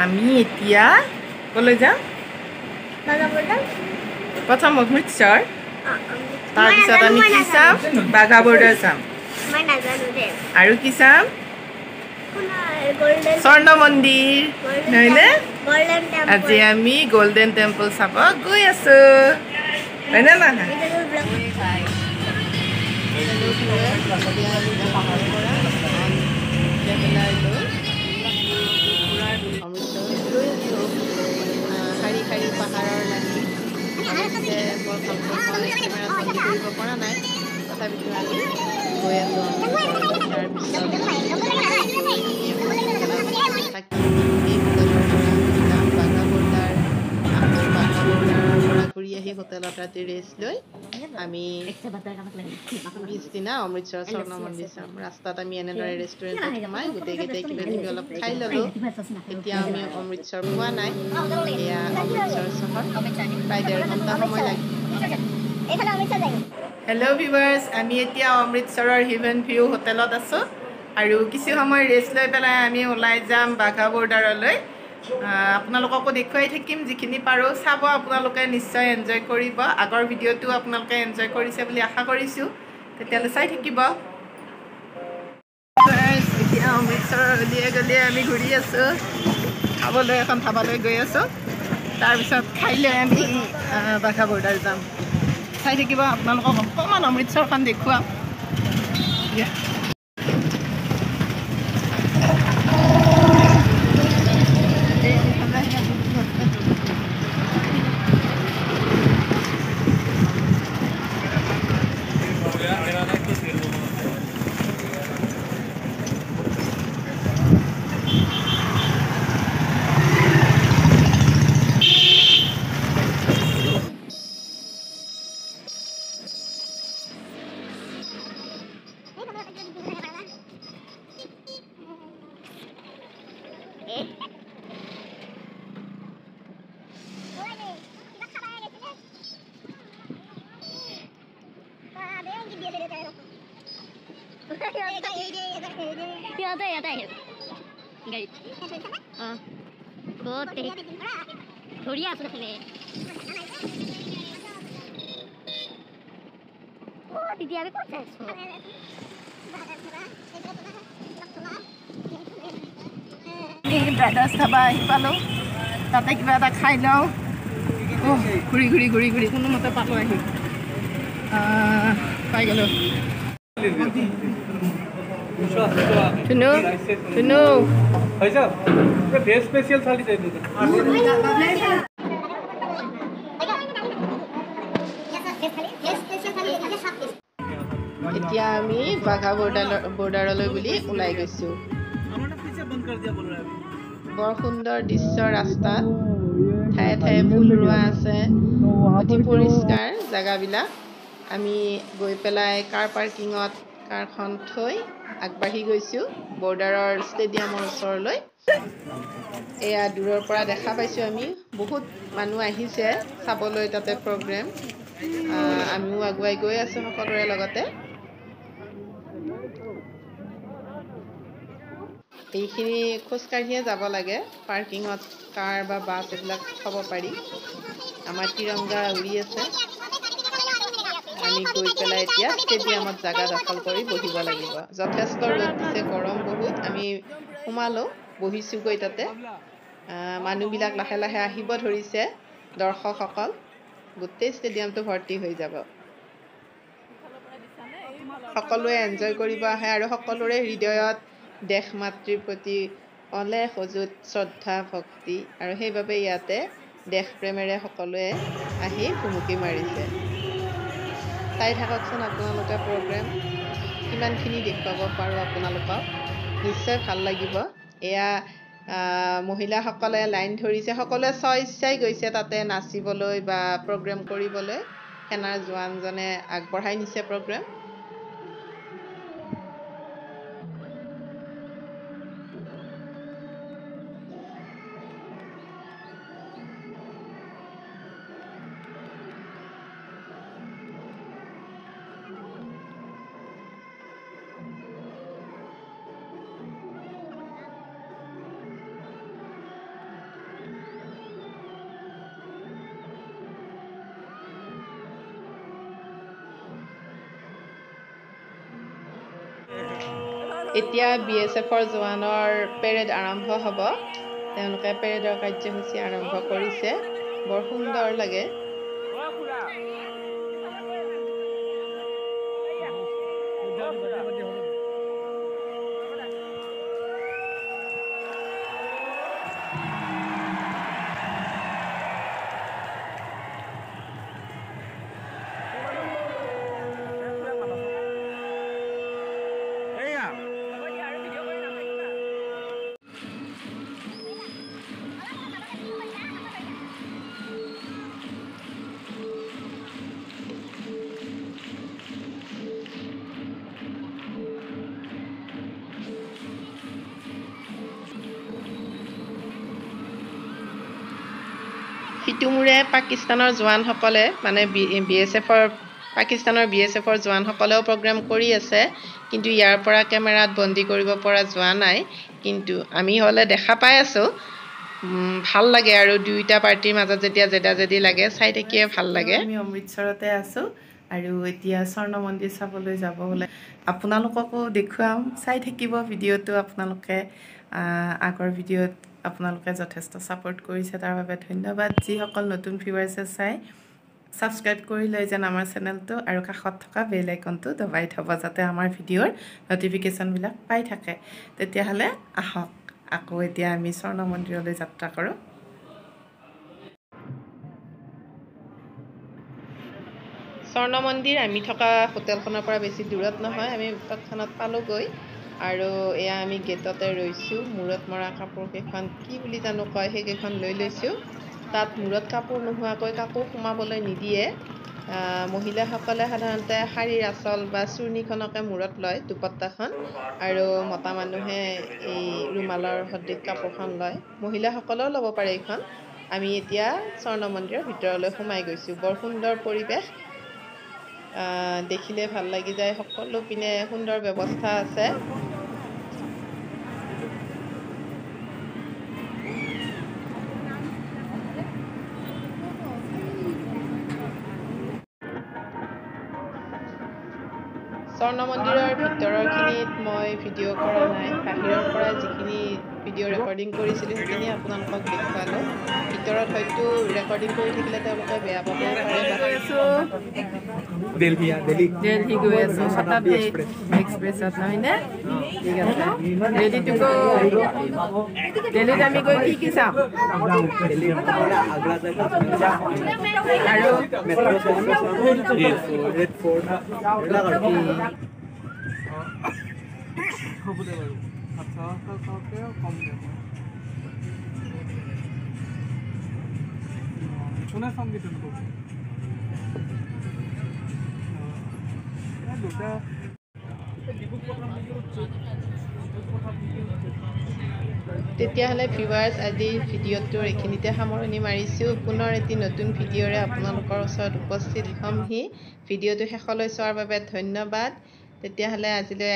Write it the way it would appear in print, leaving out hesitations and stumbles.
আমি এতিয়া কলৈ যাম প্ৰথম অমৃতসৰ তাৰপিছত আমি কি চাম বাঘা বৰ্ডাৰ চাম আৰু কি চাম স্বৰ্ণ মন্দিৰ নহয়নে আজি আমি গোল্ডেন টেম্পল চাব গৈ আছো হয়নে নহয় শাৰী শাৰী পাহাৰৰ লাগি অৱশ্যে বৰ ভালকৈ মই কেমেৰাত বন্দী কৰিব পৰা নাই তথাপিতো আমি গৈ আছোঁ তাৰপিছত থাকি এই হোটেলৰ পৰা যাম বাঘা বৰ্ডাৰ আকৌ বাঘা বৰ্ডাৰৰ পৰা ঘূৰি আহি হোটেলত ৰাতি ৰেষ্ট লৈ আমি পিছদিনা অমৃতসৰ স্বৰ্ণ মন্দিৰ চাম ৰাস্তাত আমি এনেদৰে ৰেষ্টুৰেণ্টত সোমাই গোটেইকেইটাই কিবা কিবি অলপ খাই ল'লোঁ এতিয়া আমি অমৃতসৰ পোৱা নাই এয়া অমৃতসৰ চহৰ প্ৰায় 1.5 ঘণ্টা সময় লাগে হেল্ল' ভিউৱাৰ্ছ আমি এতিয়া অমৃতসৰৰ হিভেন ভিউ হোটেলত আছোঁ আৰু কিছু সময় ৰেষ্ট লৈ পেলাই আমি ওলাই যাম বাঘা বৰ্ডাৰলৈ আপোনালোককো দেখুৱাই থাকিম যিখিনি পাৰোঁ চাব আপোনালোকে নিশ্চয় এনজয় কৰিব আগৰ ভিডিঅ'টো আপোনালোকে এনজয় কৰিছে বুলি আশা কৰিছোঁ তেতিয়াহ'লে চাই থাকিব এতিয়া অমৃতসৰৰ গলিয়ে গলিয়ে আমি ঘূৰি আছোঁ খাবলৈ এখন ধাবালৈ গৈ আছোঁ তাৰপিছত খাই লৈ আমি বাঘা বৰ্ডাৰ যাম চাই থাকিব আপোনালোকক অকণমান অমৃতসৰখন দেখুৱাম ব্ৰাদাৰ্ছ ধাবা আহি পালোঁ তাতে কিবা এটা খাই লওঁ ঘূৰি ঘূৰি ঘূৰি ঘূৰি কোনোমতে পালোঁ আহি পাই গ'লোঁ ধুনু ধুনু এতিয়া আমি বাঘা বৰ্ডাৰলৈ বুলি ওলাই গৈছোঁ বৰ সুন্দৰ দৃশ্য ৰাস্তাত ঠায়ে ঠায়ে ফুল ৰোৱা আছে অতি পৰিষ্কাৰ জেগাবিলাক আমি গৈ পেলাই কাৰ পাৰ্কিঙত কাৰখন থৈ আগবাঢ়ি গৈছোঁ বৰ্ডাৰৰ ষ্টেডিয়ামৰ ওচৰলৈ এয়া দূৰৰ পৰা দেখা পাইছোঁ আমি বহুত মানুহ আহিছে চাবলৈ তাতে প্ৰগ্ৰেম আমিও আগুৱাই গৈ আছোঁ সকলোৰে লগতে এইখিনি খোজকাঢ়িয়ে যাব লাগে পাৰ্কিঙত কাৰ বা বাছ এইবিলাক থ'ব পাৰি আমাৰ তিৰংগা উৰি আছে আমি গৈ পেলাই এতিয়া ষ্টেডিয়ামত জাগা দখল কৰি বহিব লাগিব যথেষ্ট ৰ'দ দিছে গৰম বহুত আমি সোমালোঁ বহিছোঁগৈ তাতে মানুহবিলাক লাহে লাহে আহিব ধৰিছে দৰ্শকসকল গোটেই ষ্টেডিয়ামটো ভৰ্তি হৈ যাব সকলোৱে এনজয় কৰিব আহে আৰু সকলোৰে হৃদয়ত দেশ মাতৃৰ প্ৰতি অলেখ অযুত শ্ৰদ্ধা ভক্তি আৰু সেইবাবে ইয়াতে দেশ প্ৰেমেৰে সকলোৱে আহি ভুমুকি মাৰিছে চাই থাককচোন আপোনালোকে প্ৰগ্ৰেম কিমানখিনি দেখুৱাব পাৰোঁ আপোনালোকক নিশ্চয় ভাল লাগিব এয়া মহিলাসকলে লাইন ধৰিছে সকলোৱে স্বইচ্ছাই গৈছে তাতে নাচিবলৈ বা প্ৰগ্ৰেম কৰিবলৈ সেনাৰ জোৱানজনে আগবঢ়াই নিছে প্ৰগ্ৰেম এতিয়া BSFৰ জোৱানৰ পেৰেড আৰম্ভ হ'ব তেওঁলোকে পেৰেডৰ কাৰ্যসূচী আৰম্ভ কৰিছে বৰ সুন্দৰ লাগে সিটোমূৰে পাকিস্তানৰ জোৱানসকলে মানে পাকিস্তানৰ BSFৰ জোৱানসকলেও প্ৰগ্ৰাম কৰি আছে কিন্তু ইয়াৰ পৰা কেমেৰাত বন্দী কৰিব পৰা যোৱা নাই কিন্তু আমি হলে দেখা পাই আছো ভাল লাগে আৰু দুইটা পাৰ্টিৰ মাজত যেতিয়া জেদাজেদি লাগে চাই থাকিয়ে ভাল লাগে আমি অমৃতসৰতে আছো আৰু এতিয়া স্বৰ্ণ মন্দিৰ চাবলৈ যাব হলে আপোনালোককো দেখুৱাম চাই থাকিব ভিডিঅটো আপোনালোকে আগৰ ভিডিঅত আপোনালোকে যথেষ্ট সাপোৰ্ট কৰিছে তাৰ বাবে ধন্যবাদ যিসকল নতুন ভিউৱাৰ্ছে চাই সাবস্ক্ৰাইব কৰি লৈ যেন আমাৰ চেনেলটো আৰু কাষত থকা বেল আইকনটো দবাই থব যাতে আমাৰ ভিডিঅ'ৰ নটিফিকেশন বিলাক পাই থাকে তেতিয়াহলে আহক আকৌ এতিয়া আমি স্বৰ্ণ মন্দিৰলৈ যাত্ৰা কৰো স্বৰ্ণ মন্দিৰ আমি থকা হোটেলখনৰ পৰা বেছি দূৰত নহয় আমি তৎক্ষণাত পালোগৈ আৰু এয়া আমি গেটতে ৰৈছো মূৰত মৰা কাপোৰ কেখন কি বুলি জানো কয় সেই কেখন লৈ লৈছো তাত মূৰত কাপোৰ নোহোৱাকৈ কাকো সোমাবলৈ নিদিয়ে মহিলাসকলে সাধাৰণতে শাৰীৰ আঁচল বা চুৰ্ণীখনকে মূৰত লয় দুপট্টাখন আৰু মতা মানুহে এই ৰুমালৰ সদৃশ কাপোৰখন লয় মহিলাসকলেও ল'ব পাৰে এইখন আমি এতিয়া স্বৰ্ণ মন্দিৰৰ ভিতৰলৈ সোমাই গৈছো বৰ সুন্দৰ পৰিৱেশ দেখিলে ভাল লাগি যায় সকলো পিনে সুন্দৰ ব্যৱস্থা আছে স্বৰ্ণ মন্দিৰৰ ভিতৰৰখিনিত মই ভিডিঅ' কৰা নাই বাহিৰৰ পৰা যিখিনি ভিডিঅ' ৰেকৰ্ডিং কৰিছিলোঁ সেইখিনি আপোনালোকক দেখুৱালোঁ ভিতৰত হয়তো ৰেকৰ্ডিং কৰি থাকিলে তেওঁলোকে বেয়া পাব পাৰে দিল্লী গৈ আছোঁ শতাব্দী এক্সপ্ৰেছত নহয়নে ঠিক আছে ৰেডি টু গো দিল্লীত আমি গৈ কি চাম আৰু ৰেড ফৰ্ট শুনে সংগীতন কৰব দুটা তেতিয়াহ'লে ভিউৱাৰ্ছ আজি ভিডিঅ'টোৰ এইখিনিতে সামৰণি মাৰিছোঁ পুনৰ এটি নতুন ভিডিঅ'ৰে আপোনালোকৰ ওচৰত উপস্থিত হ'মহি ভিডিঅ'টো শেষলৈ চোৱাৰ বাবে ধন্যবাদ তেতিয়াহ'লে আজিলৈ